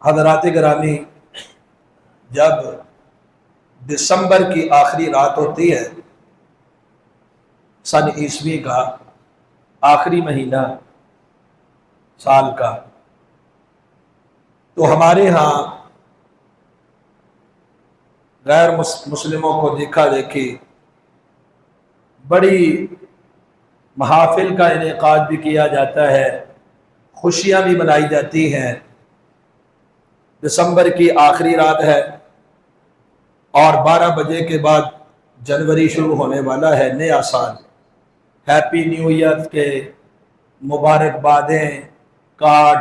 حضرات گرامی، جب دسمبر کی آخری رات ہوتی ہے سن عیسوی کا، آخری مہینہ سال کا، تو ہمارے ہاں غیر مسلموں کو دیکھا دیکھی بڑی محافل کا انعقاد بھی کیا جاتا ہے، خوشیاں بھی منائی جاتی ہیں۔ دسمبر کی آخری رات ہے اور 12 بجے کے بعد جنوری شروع ہونے والا ہے، نیا سال۔ ہیپی نیو ایئر کے مبارکبادیں، کارڈ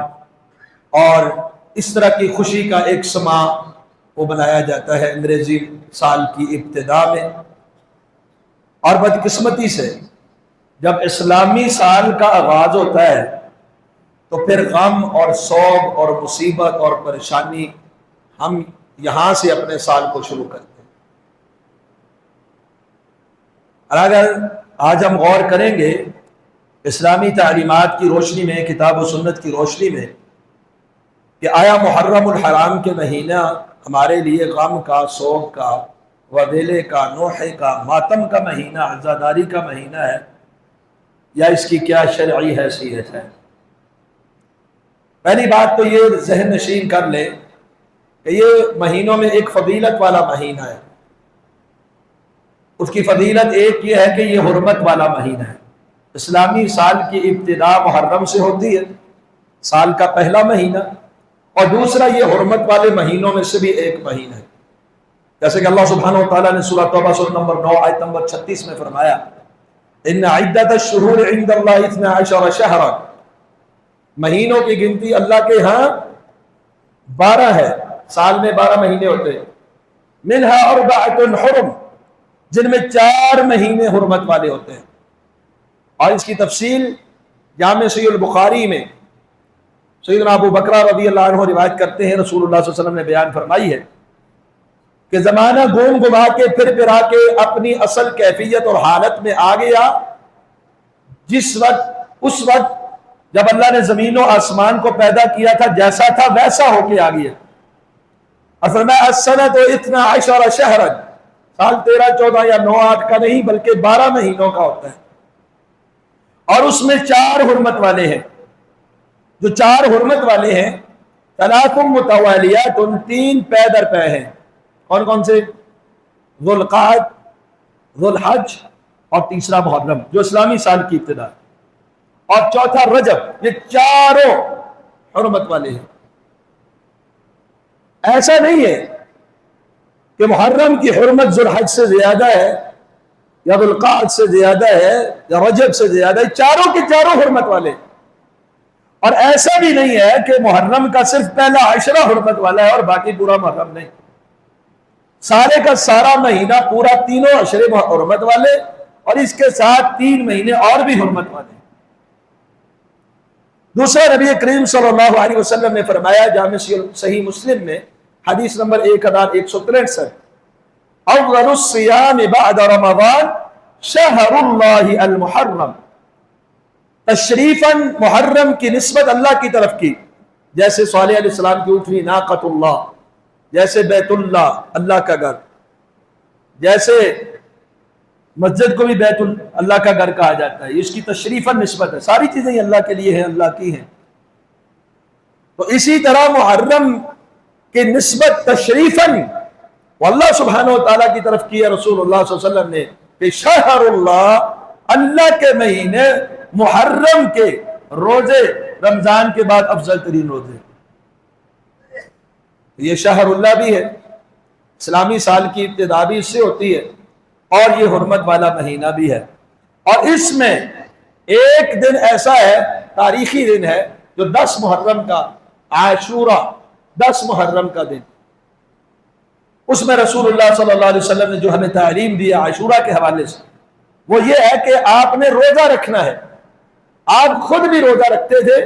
اور اس طرح کی خوشی کا ایک سما وہ بنایا جاتا ہے انگریزی سال کی ابتدا میں۔ اور بدقسمتی سے جب اسلامی سال کا آغاز ہوتا ہے تو پھر غم اور سوگ اور مصیبت اور پریشانی ہم یہاں سے اپنے سال کو شروع کرتے ہیں۔ اور اگر آج ہم غور کریں گے اسلامی تعلیمات کی روشنی میں، کتاب و سنت کی روشنی میں، کہ آیا محرم الحرام کے مہینہ ہمارے لیے غم کا، سوگ کا، وبیلے کا، نوحے کا، ماتم کا مہینہ، عزاداری کا مہینہ ہے، یا اس کی کیا شرعی حیثیت ہے؟ پہلی بات تو یہ ذہن نشین کر لیں کہ یہ مہینوں میں ایک فضیلت والا مہینہ ہے۔ اس کی فضیلت ایک یہ ہے کہ یہ حرمت والا مہینہ ہے۔ اسلامی سال کی ابتدا محرم سے ہوتی ہے، سال کا پہلا مہینہ، اور دوسرا یہ حرمت والے مہینوں میں سے بھی ایک مہینہ ہے۔ جیسے کہ اللہ سبحانہ و تعالیٰ نے سورہ توبہ سورہ نمبر 9 آیت نمبر 36 میں فرمایا، ان عدت الشہور عند اللہ 12 شہرا، مہینوں کی گنتی اللہ کے ہاں 12 ہے، سال میں 12 مہینے ہوتے ہیں، منہا اربعۃ حرم، جن میں 4 مہینے حرمت والے ہوتے ہیں۔ اور اس کی تفصیل جامع صحیح البخاری میں سیدنا ابو بکرہ رضی اللہ عنہ روایت کرتے ہیں، رسول اللہ صلی اللہ علیہ وسلم نے بیان فرمائی ہے کہ زمانہ گم گما کے پھر پھرا کے اپنی اصل کیفیت اور حالت میں آ گیا اس وقت جب اللہ نے زمین و آسمان کو پیدا کیا تھا، جیسا تھا ویسا ہو کے آ گیا۔ اور فرمایا السنۃ 12 شہرا، سال 13 14 یا 9 8 کا نہیں بلکہ 12 مہینوں کا ہوتا ہے، اور اس میں 4 حرمت والے ہیں۔ جو 4 حرمت والے ہیں، ثلاث متوالیات، 3 پے در پے ہیں۔ کون کون سے؟ ذوالقعد، ذوالحج اور تیسرا محرم، جو اسلامی سال کی ابتدا، اور چوتھا رجب۔ یہ 4 حرمت والے ہیں۔ ایسا نہیں ہے کہ محرم کی حرمت ذوالحج سے زیادہ ہے یا ذوالقعد سے زیادہ ہے یا رجب سے زیادہ ہے، چاروں کے چاروں حرمت والے۔ اور ایسا بھی نہیں ہے کہ محرم کا صرف پہلا عشرہ حرمت والا ہے اور باقی پورا محرم نہیں، سارے کا سارا مہینہ پورا تینوں عشرے حرمت والے، اور اس کے ساتھ 3 مہینے اور بھی حرمت والے۔ دوسرا، نبی کریم صلی اللہ علیہ وسلم نے فرمایا جامع صحیح مسلم میں حدیث نمبر 1163، اول الصیام بعد رمضان شہر اللہ المحرم، تشریفاً محرم کی نسبت اللہ کی طرف کی، جیسے صالح علیہ السلام کی اٹھوی ناقۃ اللہ، جیسے بیت اللہ اللہ کا گھر، جیسے مسجد کو بھی بیت اللہ کا گھر کہا جاتا ہے، اس کی تشریفاً نسبت ہے، ساری چیزیں اللہ کے لیے ہیں، اللہ کی ہیں۔ تو اسی طرح محرم کی نسبت تشریفاً اللہ سبحانہ و تعالیٰ کی طرف کی ہے رسول اللہ صلی اللہ علیہ وسلم نے، کہ شہر اللہ، اللہ کے مہینے محرم کے روزے رمضان کے بعد افضل ترین روزے، یہ شہر اللہ بھی ہے، اسلامی سال کی ابتدا بھی اس سے ہوتی ہے، اور یہ حرمت والا مہینہ بھی ہے۔ اور اس میں ایک دن ایسا ہے، تاریخی دن ہے، جو 10 محرم کا عاشورہ، 10 محرم کا دن، اس میں رسول اللہ صلی اللہ علیہ وسلم نے جو ہمیں تعلیم دیا عاشورہ کے حوالے سے، وہ یہ ہے کہ آپ نے روزہ رکھنا ہے۔ آپ خود بھی روزہ رکھتے تھے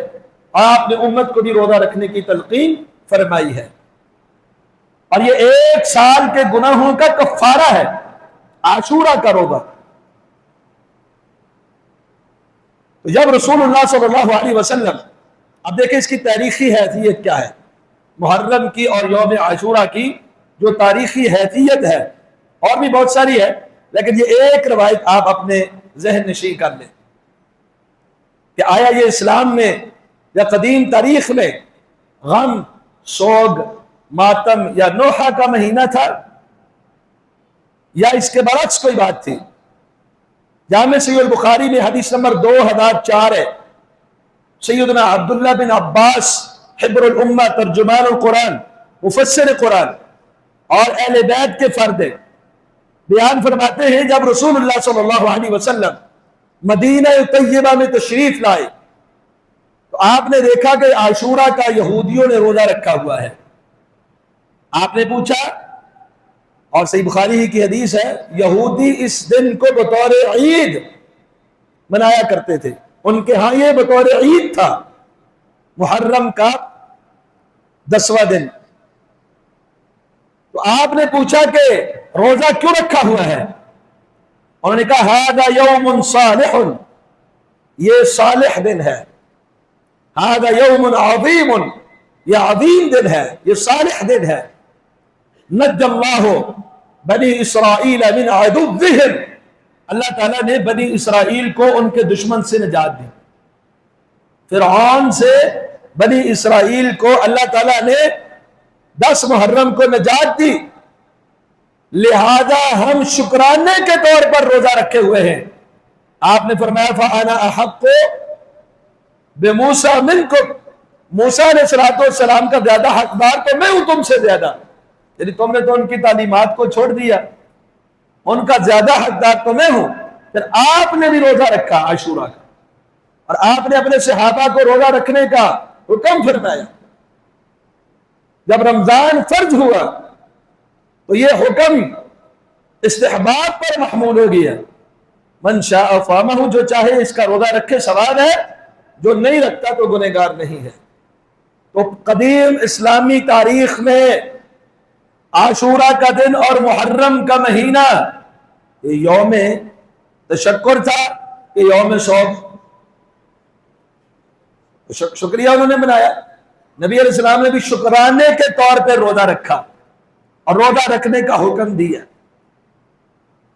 اور آپ نے امت کو بھی روزہ رکھنے کی تلقین فرمائی ہے، اور یہ 1 سال کے گناہوں کا کفارہ ہے، عاشورہ کا روزہ۔ تو جب رسول اللہ صلی اللہ علیہ وسلم، اب دیکھیں اس کی تاریخی حیثیت کیا ہے، محرم کی اور یوم عاشورہ کی جو تاریخی حیثیت ہے، اور بھی بہت ساری ہے، لیکن یہ ایک روایت آپ اپنے ذہن نشین کر لیں کہ آیا یہ اسلام میں یا قدیم تاریخ میں غم، سوگ، ماتم یا نوحہ کا مہینہ تھا، یا اس کے برعکس کوئی بات تھی؟ جامع صحیح البخاری میں حدیث نمبر 2004 ہے، سیدنا عبداللہ بن عباس حبر الامہ، ترجمان القرآن، مفسر قرآن اور اہل بیت کے فرد بیان فرماتے ہیں جب رسول اللہ صلی اللہ علیہ وسلم مدینہ طیبہ میں تشریف لائے تو آپ نے دیکھا کہ عاشورہ کا یہودیوں نے روزہ رکھا ہوا ہے۔ آپ نے پوچھا، اور صحیح بخاری ہی کی حدیث ہے، یہودی اس دن کو بطور عید منایا کرتے تھے، ان کے ہاں یہ بطور عید تھا، محرم کا 10واں دن۔ تو آپ نے پوچھا کہ روزہ کیوں رکھا ہوا ہے؟ انہوں نے کہا ھذا یوم صالح، یہ صالح دن ہے، ھذا یوم عظیم، یہ عظیم دن ہے، یہ صالح دن ہے، نجى اللہ بنی اسرائیل من عدوهم، اللہ تعالیٰ نے بنی اسرائیل کو ان کے دشمن سے نجات دی، فرعون سے بنی اسرائیل کو اللہ تعالیٰ نے 10 محرم کو نجات دی، لہذا ہم شکرانے کے طور پر روزہ رکھے ہوئے ہیں۔ آپ نے فرمایا فَأَنَا أَحَقُّ بِمُوسَىٰ مِنْكُمْ، موسیٰ علیہ السلام کا زیادہ حقدار تو میں ہوں تم سے زیادہ، یعنی تم نے تو ان کی تعلیمات کو چھوڑ دیا، ان کا زیادہ حقدار تو میں ہوں۔ پھر آپ نے بھی روزہ رکھا عاشورہ کا، اور آپ نے اپنے صحابہ کو روزہ رکھنے کا حکم فرمایا۔ جب رمضان فرض ہوا تو یہ حکم استحباب پر محمول ہو گیا، من شاء صامہ، جو چاہے اس کا روزہ رکھے ثواب ہے، جو نہیں رکھتا تو گنہگار نہیں ہے۔ تو قدیم اسلامی تاریخ میں عاشورہ کا دن اور محرم کا مہینہ یہ یوم تشکر تھا کہ یوم شوق؟ شکریہ انہوں نے منایا، نبی علیہ السلام نے بھی شکرانے کے طور پہ روزہ رکھا اور روزہ رکھنے کا حکم دیا۔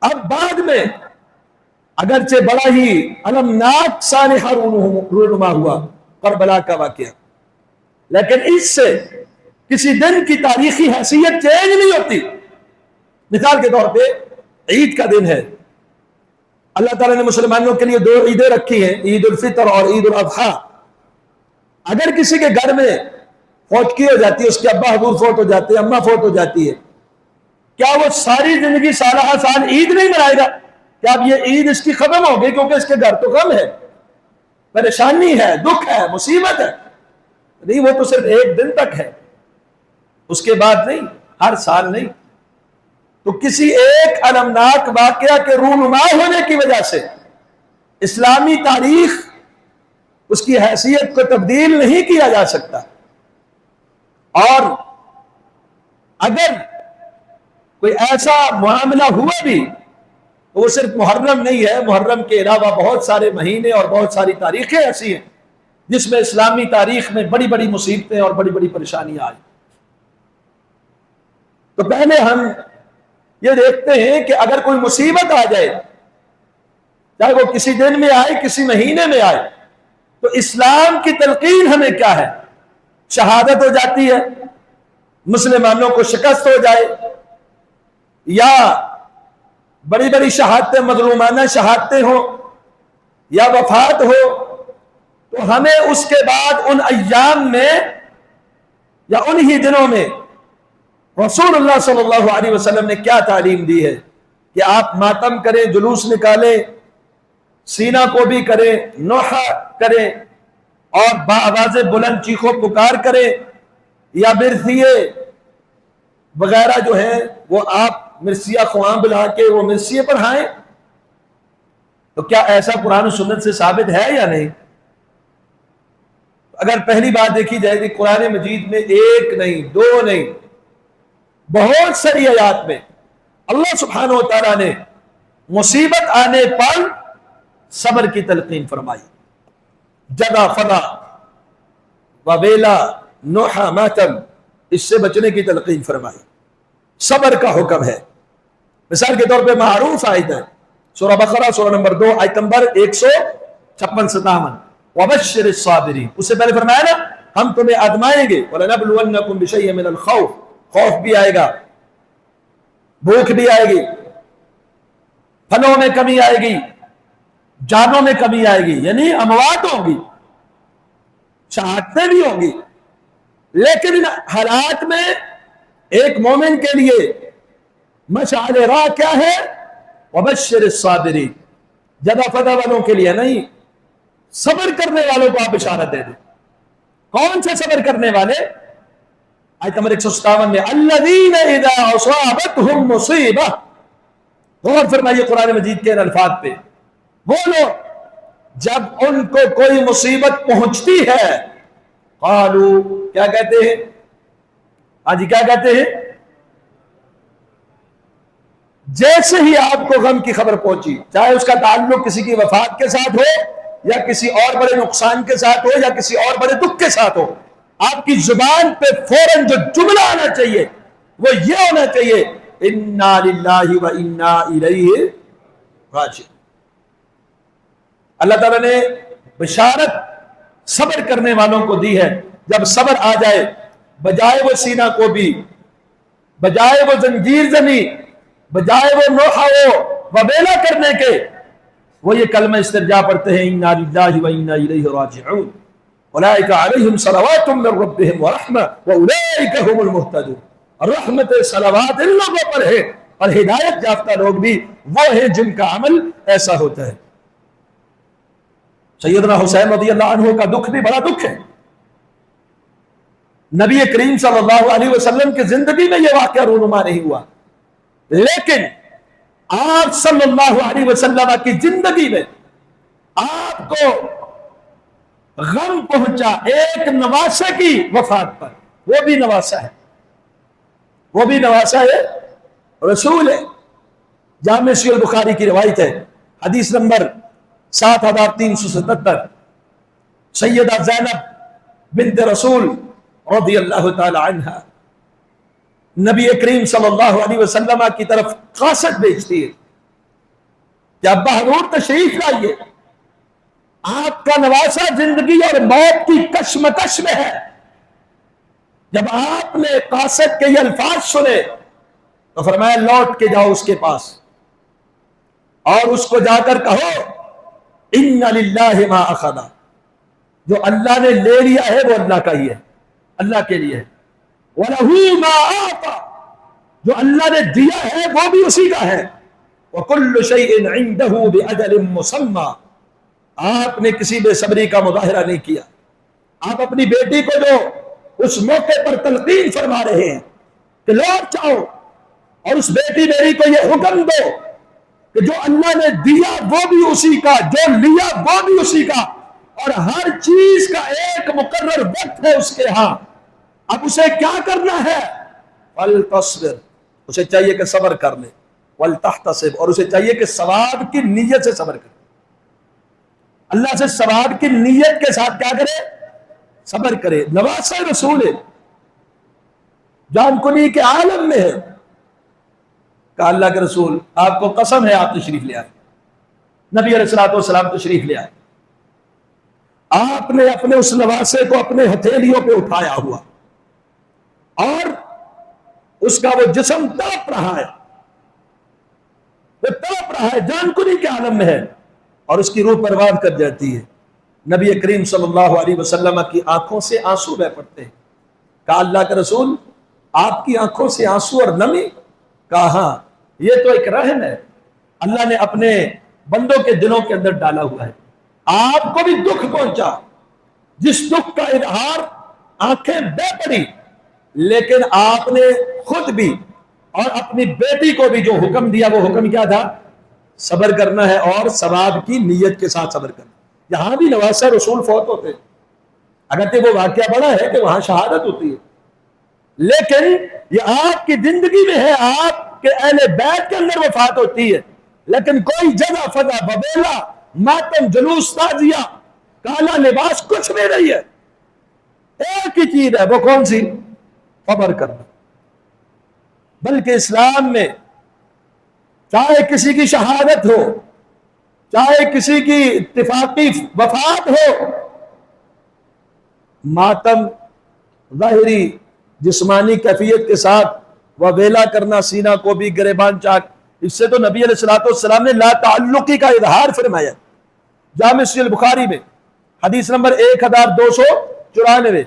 اب بعد میں اگرچہ بڑا ہی المناک سانحہ رونما ہوا کربلا کا واقعہ، لیکن اس سے کسی دن کی تاریخی حیثیت چینج نہیں ہوتی۔ مثال کے طور پہ عید کا دن ہے، اللہ تعالیٰ نے مسلمانوں کے لیے 2 عیدیں رکھی ہیں، عید الفطر اور عید الاضحیٰ۔ اگر کسی کے گھر میں فوتگی ہو جاتی ہے، اس کے ابا حضور فوت ہو جاتے ہیں، اماں فوت ہو جاتی ہے، کیا وہ ساری زندگی سالہ سال عید نہیں منائے گا؟ کیا اب یہ عید اس کی ختم ہو گئی کیونکہ اس کے گھر تو غم ہے، پریشانی ہے، دکھ ہے، مصیبت ہے؟ نہیں، وہ تو صرف ایک دن تک ہے، اس کے بعد نہیں، ہر سال نہیں۔ تو کسی ایک المناک واقعہ کے رونما ہونے کی وجہ سے اسلامی تاریخ اس کی حیثیت کو تبدیل نہیں کیا جا سکتا۔ اور اگر کوئی ایسا معاملہ ہوا بھی تو وہ صرف محرم نہیں ہے، محرم کے علاوہ بہت سارے مہینے اور بہت ساری تاریخیں ایسی ہیں جس میں اسلامی تاریخ میں بڑی بڑی مصیبتیں اور بڑی بڑی پریشانیاں آئی۔ تو پہلے ہم یہ دیکھتے ہیں کہ اگر کوئی مصیبت آ جائے، چاہے وہ کسی دن میں آئے، کسی مہینے میں آئے، تو اسلام کی تلقین ہمیں کیا ہے؟ شہادت ہو جاتی ہے، مسلمانوں کو شکست ہو جائے، یا بڑی بڑی شہادتیں، مظلومانہ شہادتیں ہوں، یا وفات ہو، تو ہمیں اس کے بعد ان ایام میں یا انہی دنوں میں رسول اللہ صلی اللہ علیہ وسلم نے کیا تعلیم دی ہے کہ آپ ماتم کریں، جلوس نکالیں، سینہ کو بھی کریں، نوحہ کریں، اور بآواز بلند چیخو پکار کریں، یا مرثیے وغیرہ جو ہیں وہ آپ مرثیہ خواہاں بلا کے وہ مرثیے پڑھائیں۔ تو کیا ایسا قرآن و سنت سے ثابت ہے یا نہیں؟ اگر پہلی بات دیکھی جائے کہ قرآن مجید میں ایک نہیں، 2 نہیں، بہت ساری آیات میں اللہ سبحانہ و تعالیٰ نے مصیبت آنے پر صبر کی تلقین فرمائی۔ جدا فنا وبیلا نوحہ ماتم اس سے بچنے کی تلقین فرمائی۔ صبر کا حکم ہے، مثال کے طور پہ معروف آیت ہے سورہ بقرہ سورہ نمبر 2 آیت نمبر 156-57 وَبَشِّرِ الصَّابِرِينَ۔ اس سے پہلے فرمایا نا ہم تمہیں آزمائیں گے، وَلَنَبْلُوَنَّكُمْ بِشَيْءٍ مِّنَ الْخَوْفِ، خوف بھی آئے گا، بھوک بھی آئے گی، پھلوں میں کمی آئے گی، جانوں میں کمی آئے گی، یعنی اموات ہوں گی، شہادتیں بھی ہوں گی، لیکن ان حالات میں ایک مومن کے لیے مشعل راہ کیا ہے؟ وَبَشِّرِ الصَّابِرِينَ، جزا فضا والوں کے لیے نہیں، صبر کرنے والوں کو آپ بشارت دے دیں۔ کون سے صبر کرنے والے؟ آیت نمبر 157 میں الَّذِينَ إِذَا أَصَابَتْهُمْ مُصِيبَةٌ، غور فرمائیے قرآن مجید کے الفاظ پہ، وہ لوگ جب ان کو کوئی مصیبت پہنچتی ہے قالوا، کیا کہتے ہیں؟ ہاں جی کیا کہتے ہیں؟ جیسے ہی آپ کو غم کی خبر پہنچی، چاہے اس کا تعلق کسی کی وفات کے ساتھ ہو یا کسی اور بڑے نقصان کے ساتھ ہو یا کسی اور بڑے دکھ کے ساتھ ہو، آپ کی زبان پہ فوراً جو جملہ آنا چاہیے وہ یہ ہونا چاہیے انا للہ و انا الیہ راجعون۔ اللہ تعالیٰ نے بشارت صبر کرنے والوں کو دی ہے، جب صبر آ جائے بجائے وہ سینہ کو بھی، بجائے وہ زنجیر زنی، بجائے وہ نوحہ و وبیلہ کرنے کے، وہ یہ کلمہ استرجاع پڑھتے ہیں انا للہ و انا الیہ راجعون اولئک علیہم صلوات من ربہم ورحمہ واولئک هم المہتدون۔ رحمت صلوات ان لوگوں پر ہے اور ہدایت یافتہ لوگ بھی وہ ہیں جن کا عمل ایسا ہوتا ہے۔ سیدنا حسین رضی اللہ عنہ کا دکھ بھی بڑا دکھ ہے، نبی کریم صلی اللہ علیہ وسلم کی زندگی میں یہ واقعہ رونما نہیں ہوا، لیکن آپ صلی اللہ علیہ وسلم کی زندگی میں آپ کو غم پہنچا ایک نواسہ کی وفات پر، وہ بھی نواسہ ہے، وہ بھی نواسہ ہے، رسول ہے۔ جامع صحیح البخاری کی روایت ہے، حدیث نمبر 7377، سیدہ زینب بنت رسول رضی اللہ تعالی عنہ نبی کریم صلی اللہ علیہ وسلم کی طرف قاصد بھیجتی ہے کہ ابا حضور تشریف لائیے، آپ کا نواسہ زندگی اور موت کی کشمکش میں ہے۔ جب آپ نے قاصد کے یہ الفاظ سنے تو فرمایا لوٹ کے جاؤ اس کے پاس اور اس کو جا کر کہو ان للہ ما اخذ، جو اللہ نے لے لیا ہے وہ اللہ کا ہی ہے، اللہ کے لیے ہے، وَلَهُ مَا آتَى، جو اللہ نے دیا ہے وہ بھی اسی کا ہے، وَكُلُّ شَيْءٍ عِنْدَهُ بِأَجَلٍ مُّسَمًّى۔ آپ نے کسی بے صبری کا مظاہرہ نہیں کیا، آپ اپنی بیٹی کو جو اس موقع پر تلقین فرما رہے ہیں کہ لوٹ جاؤ اور اس بیٹی میری کو یہ حکم دو کہ جو اللہ نے دیا وہ بھی اسی کا، جو لیا وہ بھی اسی کا، اور ہر چیز کا ایک مقرر وقت ہے اس کے ہاں، اب اسے کیا کرنا ہے؟ فَلْتَصْبِرْ، اسے چاہیے کہ صبر کر لے، وَلْتَحْتَسِبْ، اور اسے چاہیے کہ ثواب کی نیت سے صبر کرے، اللہ سے ثواب کی نیت کے ساتھ کیا کرے؟ صبر کرے۔ نواسہ رسول ہے، جان کنی کے عالم میں ہے، کہ اللہ کے رسول آپ کو قسم ہے آپ تشریف لے آئے، نبی علیہ السلام تشریف لے آئے، آپ نے اپنے اس نواسے کو اپنے ہتھیلیوں پہ اٹھایا ہوا اور اس کا وہ جسم تڑپ رہا ہے، وہ تڑپ رہا ہے، جان کنی کے عالم میں ہے، اور اس کی روح پرواز کر جاتی ہے۔ نبی کریم صلی اللہ علیہ وسلم کی آنکھوں سے آنسو بہ پڑتے ہیں، کہا اللہ کے رسول آپ کی آنکھوں سے آنسو اور نمی؟ کہا ہاں، یہ تو ایک رحم ہے اللہ نے اپنے بندوں کے دلوں کے اندر ڈالا ہوا ہے، آپ کو بھی دکھ پہنچا، جس دکھ کا اظہار آنکھیں بہ پڑی، لیکن آپ نے خود بھی اور اپنی بیٹی کو بھی جو حکم دیا وہ حکم کیا تھا؟ صبر کرنا ہے اور ثواب کی نیت کے ساتھ صبر کرنا۔ یہاں بھی نواسہ رسول فوت ہوتے ہیں، اگرچہ وہ واقعہ بڑا ہے کہ وہاں شہادت ہوتی ہے، لیکن یہ آپ کی زندگی میں ہے، آپ کے اہل بیت کے اندر وفات ہوتی ہے، لیکن کوئی جگہ فضا ببیلا ماتم جلوس تازیہ کالا لباس کچھ بھی نہیں ہے، ایک ہی چیز ہے، وہ کون سی؟ صبر کرنا. بلکہ اسلام میں چاہے کسی کی شہادت ہو، چاہے کسی کی اتفاقی وفات ہو، ماتم ظاہری جسمانی کیفیت کے ساتھ ویلا کرنا، سینہ کو بھی گریبان چاک، اس سے تو نبی علیہ السلام نے لا تعلقی کا اظہار فرمایا. جامع صحیح البخاری میں حدیث نمبر 1294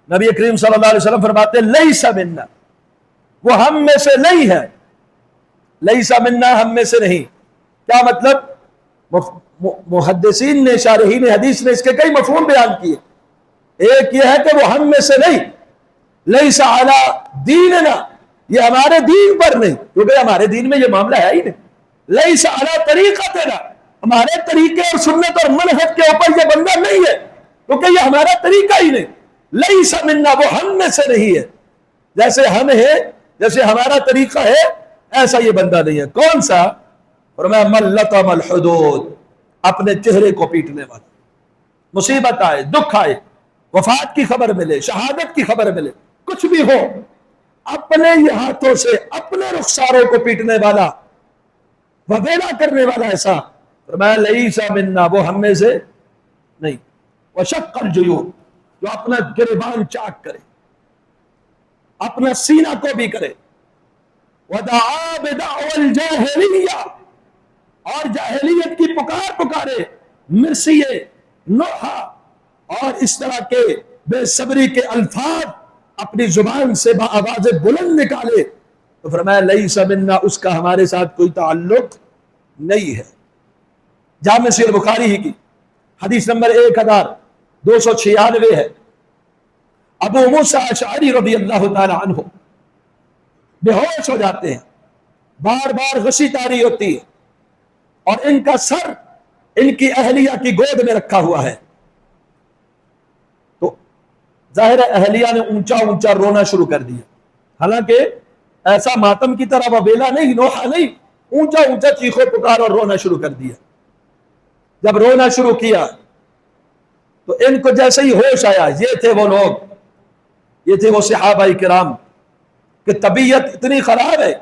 نبی کریم صلی اللہ علیہ وسلم فرماتے ہیں لیس منا، وہ ہم میں سے نہیں ہے. لیس منا، ہم میں سے نہیں. کیا مطلب؟ محدثین نے، شارحین حدیث نے اس کے کئی مفہوم بیان کیے. ایک یہ ہے کہ وہ ہم میں سے نہیں، لیس علی دیننا، یہ ہمارے دین پر نہیں، کیونکہ ہمارے دین میں یہ معاملہ ہے ہی نہیں. لیس علی طریقتنا، ہمارے طریقے اور سنت اور منہج کے اوپر یہ بندہ نہیں ہے، کیونکہ یہ ہمارا طریقہ ہی نہیں. لیس منا، وہ ہم میں سے نہیں ہے. جیسے ہم ہے، جیسے ہمارا طریقہ ہے، ایسا یہ بندہ نہیں ہے. کون سا؟ فرمایا من لطم الحدود، اپنے چہرے کو پیٹنے والا. مصیبت آئے، دکھ آئے، وفات کی خبر ملے، شہادت کی خبر ملے، کچھ بھی ہو، اپنے یہ ہاتھوں سے اپنے رخساروں کو پیٹنے والا، وویلا کرنے والا، ایسا فرمایا لیس منا، وہ ہم میں سے نہیں. وشق الجیوب، جو اپنا گریبان چاک کرے، اپنا سینہ کو بھی کرے. ودعا بدعوى الجاہلیہ، اور جاہلیت کی پکار پکارے، مرثیے، نوحہ اور اس طرح کے بے صبری کے الفاظ اپنی زبان سے بآواز بلند نکالے، تو فرمایا لیس منا، اس کا ہمارے ساتھ کوئی تعلق نہیں ہے. جامع صحیح البخاری ہی کی حدیث نمبر 1296 ہے. ابو موسیٰ اشعری رضی اللہ تعالی عنہ بے ہوش ہو جاتے ہیں، بار بار غشی طاری ہوتی ہے، اور ان کا سر ان کی اہلیہ کی گود میں رکھا ہوا ہے. تو ظاہر اہلیہ نے اونچا اونچا رونا شروع کر دیا، حالانکہ ایسا ماتم کی طرح وبیلا نہیں، نوحہ نہیں، اونچا اونچا چیخو پکار اور رونا شروع کر دیا. جب رونا شروع کیا تو ان کو جیسے ہی ہوش آیا، یہ تھے وہ لوگ، یہ تھے وہ صحابہ کرام کہ طبیعت اتنی خراب ہے،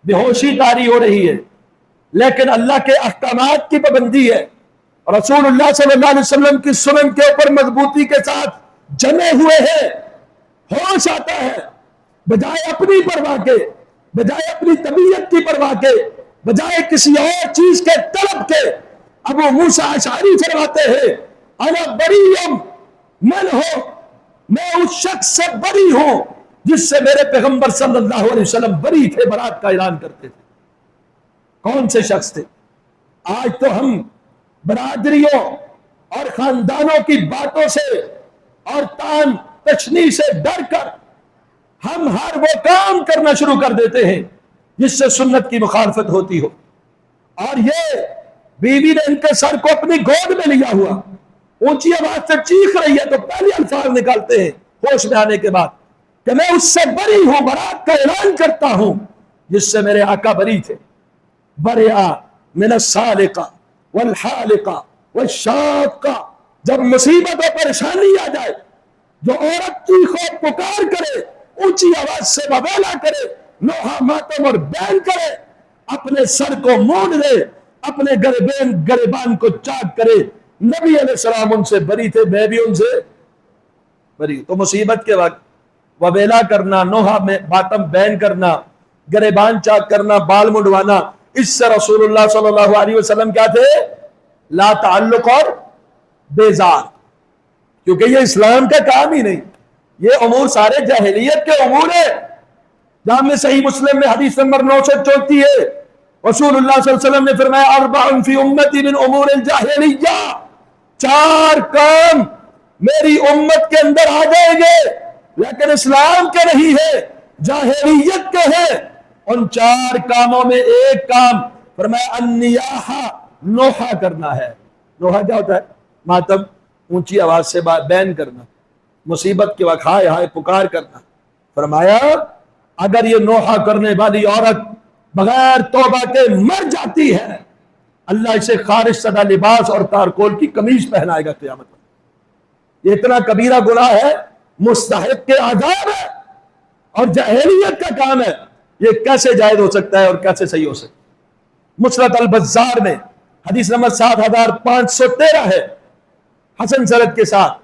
بے ہوشی طاری ہو رہی ہے، لیکن اللہ کے احکامات کی پابندی ہے، رسول اللہ صلی اللہ علیہ وسلم کی سنن کے اوپر مضبوطی کے ساتھ جمے ہوئے ہیں. ہوش آتا ہے، بجائے اپنی پرواہ کے، بجائے اپنی طبیعت کی پرواہ کے، بجائے کسی اور چیز کے طلب کے، ابو موسیٰ اشعری فرماتے ہیں انا بریء من ہو، میں اس شخص سے بری ہوں جس سے میرے پیغمبر صلی اللہ علیہ وسلم بری تھے، برات کا اعلان کرتے تھے. کون سے شخص تھے؟ آج تو ہم برادریوں اور خاندانوں کی باتوں سے اور تان تشنیع سے ڈر کر ہم ہر وہ کام کرنا شروع کر دیتے ہیں جس سے سنت کی مخالفت ہوتی ہو. اور یہ بیوی نے ان کے سر کو اپنی گود میں لیا ہوا، اونچی آواز سے چیخ رہی ہے، تو پہلے الفاظ نکالتے ہیں ہوش میں آنے کے بعد کہ میں اس سے بری ہوں، برات کا اعلان کرتا ہوں جس سے میرے آقا بری تھے. برئا من السالقہ والحالقہ والشاقہ، جب مصیبت و پریشانی آ جائے، جو عورت چیخو پکار کرے، اونچی آواز سے وویلا کرے، نوحہ ماتم اور بین کرے، اپنے سر کو مونڈ دے، اپنے گریبان کو چاک کرے، نبی علیہ السلام ان سے بری تھے، میں بھی ان سے بری. تو مصیبت کے وقت وویلا کرنا، نوحہ میں ماتم بین کرنا، گریبان چاک کرنا، بال منڈوانا، اس سے رسول اللہ صلی اللہ علیہ وسلم کیا تھے؟ لا تعلق اور بیزار. کیونکہ یہ اسلام کا کام ہی نہیں، یہ امور سارے جاہلیت کے امور ہیں. جامع صحیح مسلم میں حدیث نمبر 934 ہے، رسول اللہ صلی اللہ علیہ وسلم نے فرمایا اربع فی امتی من امور الجاہلیہ، 4 کام میری امت کے اندر آ جائیں گے لیکن اسلام کے نہیں ہے، جاہلیت کے ہیں. ان 4 کاموں میں ایک کام فرمایا النیاحہ، نوحہ کرنا ہے. نوحہ کیا ہوتا ہے؟ ماتم، اونچی آواز سے بین کرنا، مصیبت کے وقت ہائے ہائے پکار کرنا. فرمایا اگر یہ نوحہ کرنے والی عورت بغیر توبہ کے مر جاتی ہے، اللہ اسے خارج شدہ لباس اور تارکول کی قمیض پہنائے گا قیامت میں. یہ اتنا کبیرہ گناہ ہے مستحق کے عذاب ہے اور جاہلیت کا کام ہے، یہ کیسے جائز ہو سکتا ہے اور کیسے صحیح ہو سکتا ہے؟ مسند البزار میں حدیث نمبر 7513 ہے، حسن سند کے ساتھ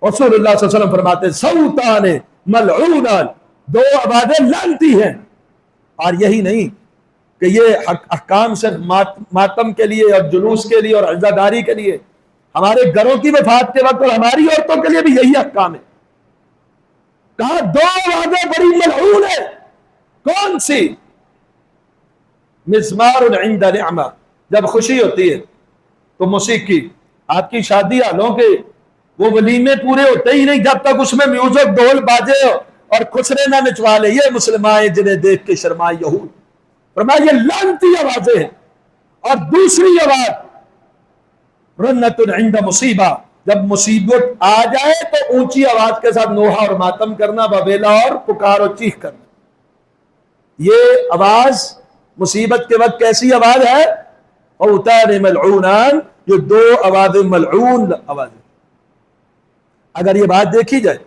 رسول اللہ صلی اللہ علیہ وسلم فرماتے ہیں صوتان ملعونان، دو آوازیں لعنتی ہیں۔ اور یہی نہیں کہ یہ احکام صرف ماتم کے لیے اور جلوس کے لیے اور عزاداری کے لیے، ہمارے گھروں کی وفات کے وقت اور ہماری عورتوں کے لیے بھی یہی احکام ہے۔ کہا دو آوازیں بڑی ملعون ہے، کون سی؟ مزمار عند نعمہ، جب خوشی ہوتی ہے تو موسیقی، آپ کی شادی حالوں کے وہ ولیمے پورے ہوتے ہی نہیں جب تک اس میں میوزک ڈھول باجے اور خسرے نہ نچوا لے، یہ مسلمانیں جنہیں دیکھ کے شرمائے یہود۔ فرمایا یہ لعنتی آوازیں ہیں۔ اور دوسری آواز رنت عند مصیبہ، جب مصیبت آ جائے تو اونچی آواز کے ساتھ نوحہ اور ماتم کرنا، وبیلا اور پکار اور چیخ کرنا۔ یہ آواز مصیبت کے وقت کیسی آواز ہے؟ اوتان ملعونان، یہ دو آوازیں ملعون آوازیں۔ اگر یہ بات دیکھی جائے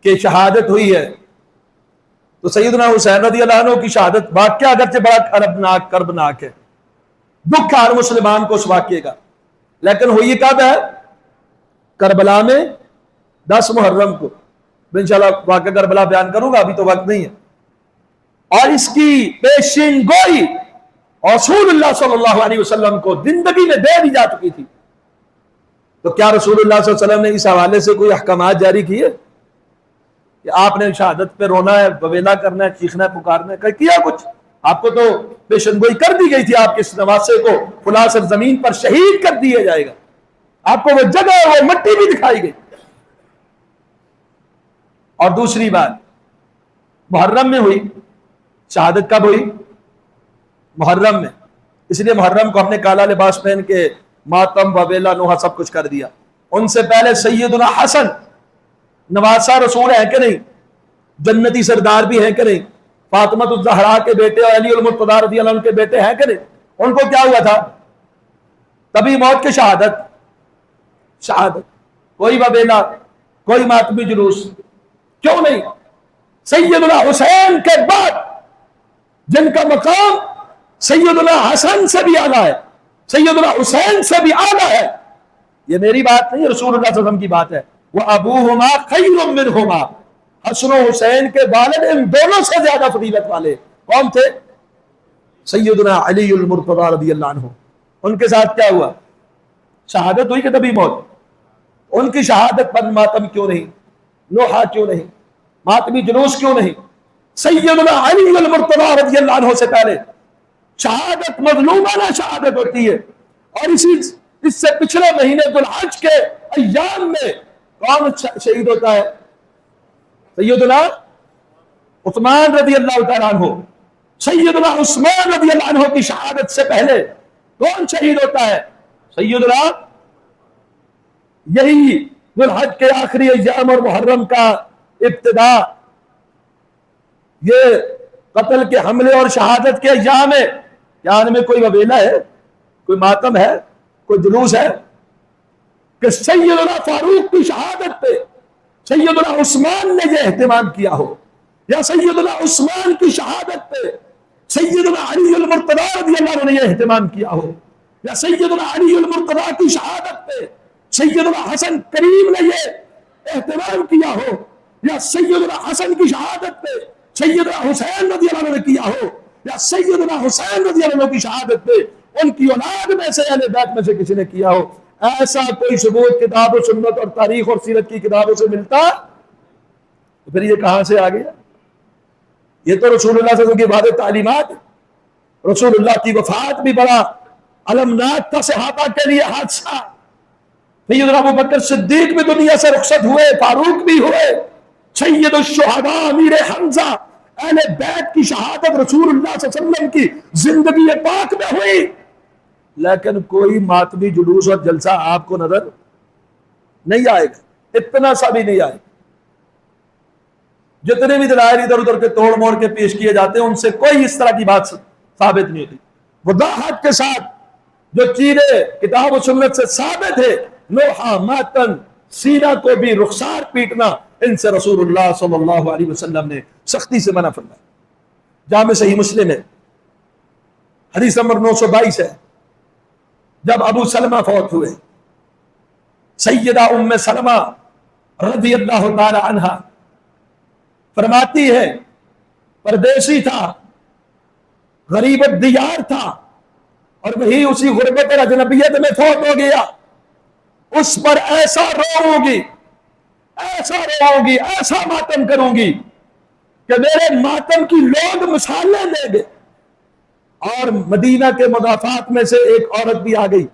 کہ شہادت ہوئی ہے تو سیدنا حسین رضی اللہ عنہ کی شہادت واقعہ اگرچہ بڑا کربناک ہے، دکھ ہر مسلمان کو اس واقعے کا، لیکن ہوئی کب ہے؟ کربلا میں 10 محرم کو۔ انشاءاللہ واقعہ کربلا بیان کروں گا، ابھی تو وقت نہیں ہے۔ اور اس کی پیشین گوئی رسول اللہ صلی اللہ علیہ وسلم کو زندگی میں دے دی جا چکی تھی۔ تو کیا رسول اللہ صلی اللہ علیہ وسلم نے اس حوالے سے کوئی احکامات جاری کیے کہ آپ نے شہادت پہ رونا ہے، وویلا کرنا ہے، چیخنا ہے، پکارنا ہے؟ کیا کچھ؟ آپ کو تو پیشن گوئی کر دی گئی تھی، آپ کے اس نواسے کو فلاں سرزمین پر شہید کر دیا جائے گا، آپ کو وہ جگہ وہ مٹی بھی دکھائی گئی۔ اور دوسری بات محرم میں ہوئی شہادت، کب ہوئی؟ محرم میں، اس لیے محرم کو ہم نے کالا لباس پہن کے ماتم وویلا نوحہ سب کچھ کر دیا۔ ان سے پہلے سیدنا حسن نواسہ رسول ہے کہ نہیں، جنتی سردار بھی ہیں کہ نہیں، فاطمہ الزہرا کے بیٹے اور علی المرتضیٰ رضی اللہ عنہ کے بیٹے ہیں کہ نہیں، ان کو کیا ہوا تھا؟ تبھی موت کی شہادت، کوئی وبیلا، کوئی ماتمی جلوس، کیوں نہیں؟ سیدنا حسین کے بعد جن کا مقام سیدنا حسن سے بھی اعلیٰ ہے، سیدنا حسین سے بھی اعلیٰ ہے، یہ میری بات نہیں، رسول اللہ صلی اللہ علیہ وسلم کی بات ہے، وَأَبُوهُمَا خَيْرٌ مِّنْهُمَا، حسن و حسین کے والد ان دونوں سے زیادہ فضیلت والے کون تھے؟ سیدنا علی المرتضیٰ رضی اللہ عنہ۔ ان کے ساتھ کیا ہوا؟ شہادت ہوئی کہ تبھی موت؟ ان کی شہادت پر ماتم کیوں نہیں، نوحہ کیوں نہیں، ماتمی جلوس کیوں نہیں؟ سیدنا علی المرتضیٰ رضی اللہ عنہ سے پہلے شہادت مظلومانہ شہادت ہوتی ہے، اور اس سے پچھلے مہینے ذوالحج کے ایام میں کون شہید ہوتا ہے؟ سیدنا عثمان رضی اللہ تعالیٰ عنہ۔ سیدنا عثمان رضی اللہ عنہ کی شہادت سے پہلے کون شہید ہوتا ہے؟ سیدنا، یہی ذوالحج کے آخری ایام اور محرم کا ابتدا، یہ قتل کے حملے اور شہادت کے ایام ہے، کیا ان میں کوئی وبیلا ہے، کوئی ماتم ہے، کوئی جلوس ہے؟ کہ سیدنا فاروق کی شہادت پہ سیدنا عثمان نے یہ اہتمام کیا ہو، یا سیدنا عثمان کی شہادت پہ سیدنا علی المرتضیٰ رضی اللہ عنہ نے یہ اہتمام کیا ہو، یا سیدنا علی المرتضیٰ کی شہادت پہ سیدنا حسن کریم نے یہ اہتمام کیا ہو، یا سیدنا حسن کی شہادت پہ سیدنا حسین رضی اللہ عنہ نے کیا ہو، یا سیدنا حسین رضی اللہ عنہ کی شہادت پہ ان کی اولاد میں سے اہل بیت میں سے کسی نے کیا ہو۔ ایسا کوئی ثبوت کتاب و سنت اور تاریخ اور سیرت کی کتابوں سے ملتا تو پھر یہ کہاں سے آ گیا؟ یہ تو رسول اللہ صلی اللہ علیہ وسلم کی واضح تعلیمات۔ رسول اللہ کی وفات بھی بڑا المناک تھا صحابہ کے لیے حادثہ۔ سیدنا ابو بکر صدیق بھی دنیا سے رخصت ہوئے، فاروق بھی ہوئے، سید الشہداء امیر حمزہ، اہل بیت کی شہادت رسول اللہ صلی اللہ علیہ وسلم کی زندگی پاک میں ہوئی، لیکن کوئی ماتمی جلوس اور جلسہ آپ کو نظر نہیں آئے گا، اتنا سا بھی نہیں آئے گا۔ جتنے بھی دلائل ادھر ادھر کے توڑ موڑ کے پیش کیے جاتے ہیں ان سے کوئی اس طرح کی بات ثابت نہیں ہوتی۔ وضاحت کے ساتھ جو چیزیں کتاب و سنت سے ثابت ہے، نوحہ، ماتم، سینہ کو بھی رخسار پیٹنا، ان سے رسول اللہ صلی اللہ علیہ وسلم نے سختی سے منع فرمایا۔ جامع صحیح مسلم ہے، حدیث نمبر 922 ہے، جب ابو سلمہ فوت ہوئے، سیدہ ام سلمہ رضی اللہ تعالی عنہ فرماتی ہے پردیسی تھا، غریب الدیار تھا، اور وہی اسی غربت اور اجنبیت میں فوت ہو گیا، اس پر ایسا روؤں گی، ایسا روؤں گی، ایسا ماتم کروں گی کہ میرے ماتم کی لوگ مثالیں دیں گے۔ اور مدینہ کے مضافات میں سے ایک عورت بھی آ گئی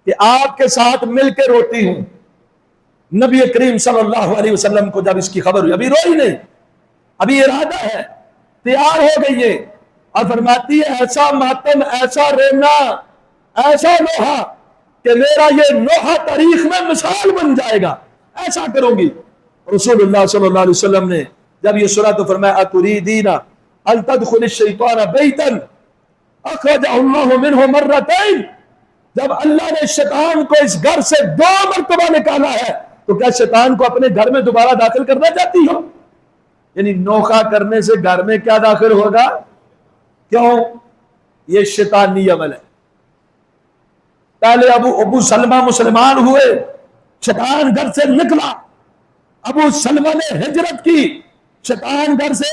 کہ آپ کے ساتھ مل کے روتی ہوں۔ نبی کریم صلی اللہ علیہ وسلم کو جب اس کی خبر ہوئی، ابھی روئی نہیں، ابھی ارادہ ہے، تیار ہو گئی ہے، اور فرماتی ہے ایسا ماتم، ایسا رونا، ایسا لوہا کہ میرا یہ لوہا تاریخ میں مثال بن جائے گا، ایسا کروں گی۔ رسول اللہ صلی اللہ علیہ وسلم نے جب یہ سنا تو فرمایا اتریدین ان تدخل الشیطان بیتا اخرجہ اللہ منہ مرتین، جب اللہ نے شیطان کو اس گھر سے 2 مرتبہ نکالا ہے تو کیا شیطان کو اپنے گھر میں دوبارہ داخل کرنا چاہتی ہو؟ یعنی نوخہ کرنے سے گھر میں کیا داخل ہوگا؟ کیوں؟ یہ شیطانی عمل ہے۔ پہلے ابو سلمہ مسلمان ہوئے، شیطان گھر سے نکلا، ابو سلمہ نے ہجرت کی، شیطان گھر سے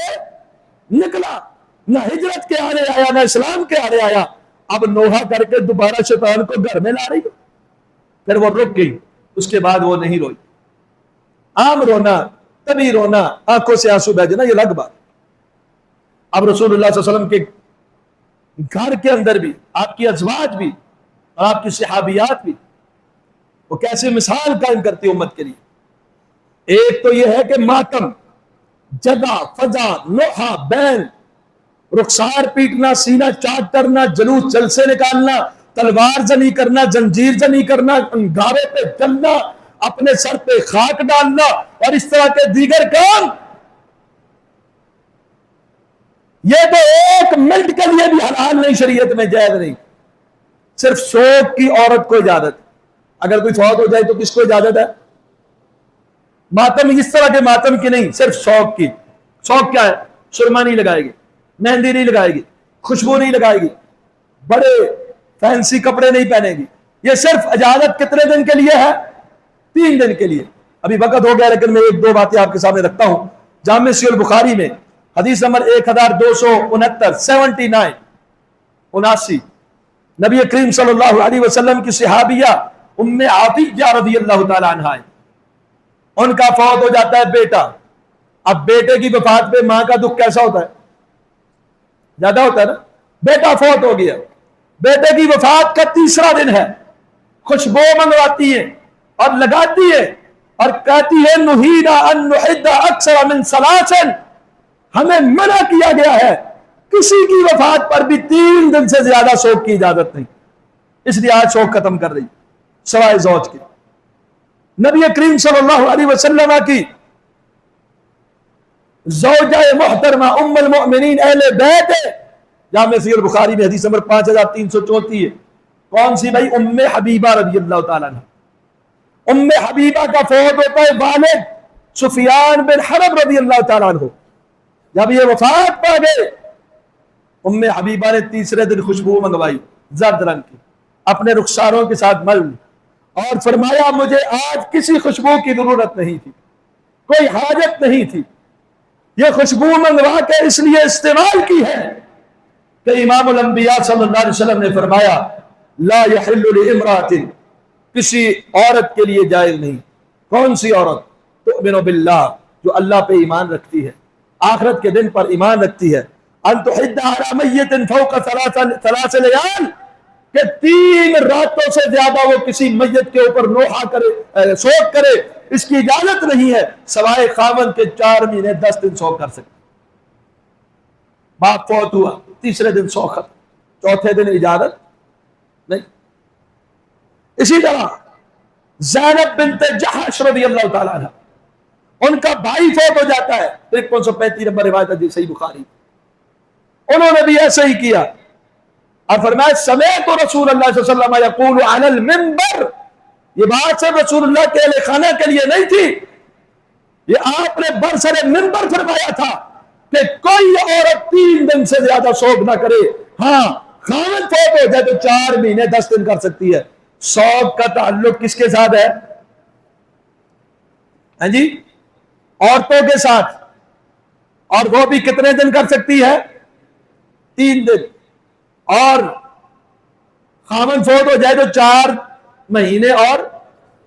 نکلا، نہ ہجرت کے آنے آیا نہ اسلام کے آنے آیا، اب نوحہ کر کے دوبارہ شیطان کو گھر میں لا رہی ہو۔ پھر وہ رک گئی، اس کے بعد وہ نہیں روئی۔ عام رونا، طبی رونا، آنکھوں سے آنسو بہہ جانا، یہ الگ بات۔ اب رسول اللہ صلی اللہ علیہ وسلم کے گھر کے اندر بھی آپ کی ازواج بھی اور آپ کی صحابیات بھی وہ کیسے مثال قائم کرتی امت کے لیے۔ ایک تو یہ ہے کہ ماتم، جگہ، فضا، نوحہ، بین، رخسار پیٹنا، سینہ چاٹ کرنا، جلوس جلسے نکالنا، تلوار زنی کرنا، زنجیر زنی کرنا، انگارے پہ جلنا، اپنے سر پہ خاک ڈالنا اور اس طرح کے دیگر کام، یہ تو 1 منٹ کے لیے بھی حلال نہیں، شریعت میں جائز نہیں۔ صرف شوق کی عورت کو اجازت، اگر کوئی فوت ہو جائے تو کس کو اجازت ہے؟ ماتم اس طرح کے ماتم کی نہیں، صرف شوق کی۔ شوق کیا ہے؟ سرما نہیں لگائے گی، مہندی نہیں لگائے گی، خوشبو نہیں لگائے گی، بڑے فینسی کپڑے نہیں پہنے گی۔ یہ صرف اجازت کتنے دن کے لیے ہے؟ 3 دن کے لیے۔ ابھی وقت ہو گیا لیکن میں 1-2 باتیں آپ کے سامنے رکھتا ہوں۔ جامع صحیح البخاری میں حدیث نمبر 1269 79 نبی کریم صلی اللہ علیہ وسلم کی صحابیہ ام عطیہ رضی اللہ تعالی عنہا، ان کا فوت ہو جاتا ہے بیٹا۔ اب بیٹے کی وفات پہ ماں کا دکھ کیسا ہوتا ہے؟ زیادہ ہوتا ہے نا۔ بیٹا فوت ہو گیا، بیٹے کی وفات کا 3را دن ہے، خوشبو منگواتی ہے اور لگاتی ہے اور کہتی ہے نہینا ان نحد اکثر من 3، ہمیں منع کیا گیا ہے کسی کی وفات پر بھی 3 دن سے زیادہ شوق کی اجازت نہیں، اس لیے آج شوق ختم کر رہی سوائے زوج کے۔ نبی کریم صلی اللہ علیہ وسلم کی زوجہ محترمہ ام المؤمنین اہل بیت ہے، جامع صحیح البخاری میں حدیث نمبر 5334 ہے۔ کون سی بھائی؟ ام حبیبہ رضی اللہ تعالیٰ عنہ۔ ام حبیبہ کا فوت ہوتا ہے والد سفیان بن حرب رضی اللہ تعالیٰ عنہ۔ جب یہ وفات پا گئے، ام حبیبہ نے 3رے دن خوشبو منگوائی زرد رنگ کی، اپنے رخساروں کے ساتھ مل اور فرمایا مجھے آج کسی خوشبو کی ضرورت نہیں تھی، کوئی حاجت نہیں تھی، یہ خوشبو منگوا کے اس لیے استعمال کی ہے کہ امام الانبیاء صلی اللہ علیہ وسلم نے فرمایا لا یحل لامرأۃ، کسی عورت کے لیے جائز نہیں۔ کون سی عورت؟ تؤمن باللہ، جو اللہ پہ ایمان رکھتی ہے، آخرت کے دن پر ایمان رکھتی ہے، ان تحد علی میت فوق 3 لیال، کہ 3 راتوں سے زیادہ وہ کسی میت کے اوپر نوحہ کرے، شوق کرے، اس کی اجازت نہیں ہے سوائے خاوند کے 4 مہینے 10 دن شوق کر سکتے۔ باپ فوت ہوا، 3رے دن شوق ختم، 4تھے دن اجازت نہیں۔ اسی طرح زینب بنت جحش رضی اللہ تعالیٰ عنہ، ان کا بھائی فوت ہو جاتا ہے، 535 نمبر روایت ہے صحیح بخاری۔ انہوں نے بھی ایسے ہی کیا اور فرمایا سمعت رسول اللہ صلی اللہ علیہ وسلم یقول علی المنبر یہ بات صرف رسول اللہ کے اہل خانہ کے لیے نہیں تھی، یہ آپ نے برسر منبر فرمایا تھا کہ کوئی عورت 3 دن سے زیادہ سوگ نہ کرے، ہاں خاوند فوت ہو جائے تو 4 مہینے 10 دن کر سکتی ہے۔ سوگ کا تعلق کس کے ساتھ ہے؟ ہاں جی، عورتوں کے ساتھ، اور وہ بھی کتنے دن کر سکتی ہے؟ 3 دن، اور خاوند فوت ہو جائے تو 4 مہینے اور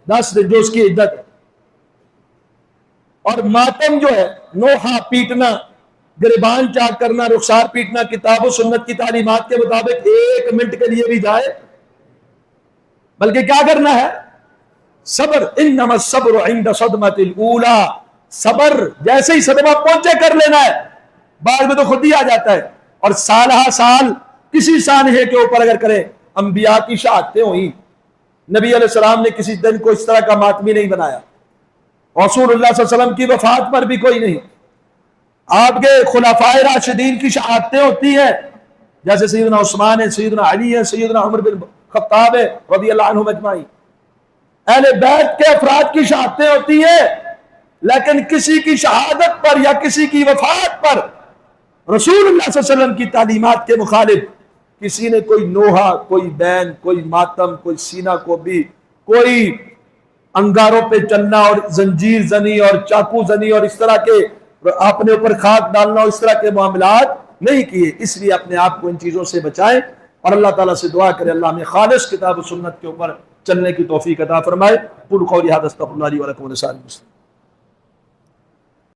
10 دن جو اس کی عدت ہے۔ اور ماتم جو ہے، نوحہ پیٹنا، گریبان چاک کرنا، رخسار پیٹنا، کتاب و سنت کی تعلیمات کے مطابق 1 منٹ کے لیے بھی جائے، بلکہ کیا کرنا ہے؟ صبر، انما الصبر عند صدمۃ الاولی، صبر جیسے ہی صدمہ پہنچے کر لینا ہے، بعد میں تو خود ہی آ جاتا ہے۔ اور سالہ سال کسی سانحے کے اوپر اگر کرے، انبیاء کی شہادتیں ہوئیں، نبی علیہ السلام نے کسی دن کو اس طرح کا ماتمی نہیں بنایا، رسول اللہ صلی اللہ علیہ وسلم کی وفات پر بھی کوئی نہیں، آپ کے خلفائے راشدین کی شہادتیں ہوتی ہیں، جیسے سیدنا عثمان ہے، سیدنا علی ہے، سیدنا عمر بن خطاب ہے رضی اللہ عنہم اجمعین، اہل بیت کے افراد کی شہادتیں ہوتی ہیں، لیکن کسی کی شہادت پر یا کسی کی وفات پر رسول اللہ صلی اللہ علیہ وسلم کی تعلیمات کے مخالف کسی نے کوئی نوحہ، کوئی بین، کوئی ماتم، کوئی سینہ کو بھی، کوئی انگاروں پہ چلنا اور زنجیر زنی اور چاقو زنی اور اس طرح کے اپنے اوپر خاک ڈالنا اور اس طرح کے معاملات نہیں کیے۔ اس لیے اپنے آپ کو ان چیزوں سے بچائیں اور اللہ تعالیٰ سے دعا کرے اللہ ہمیں خالص کتاب و سنت کے اوپر چلنے کی توفیق عطا فرمائے۔ قولوا قولی ھذا استغفر اللہ لی ولکم ولسائر المسلمین۔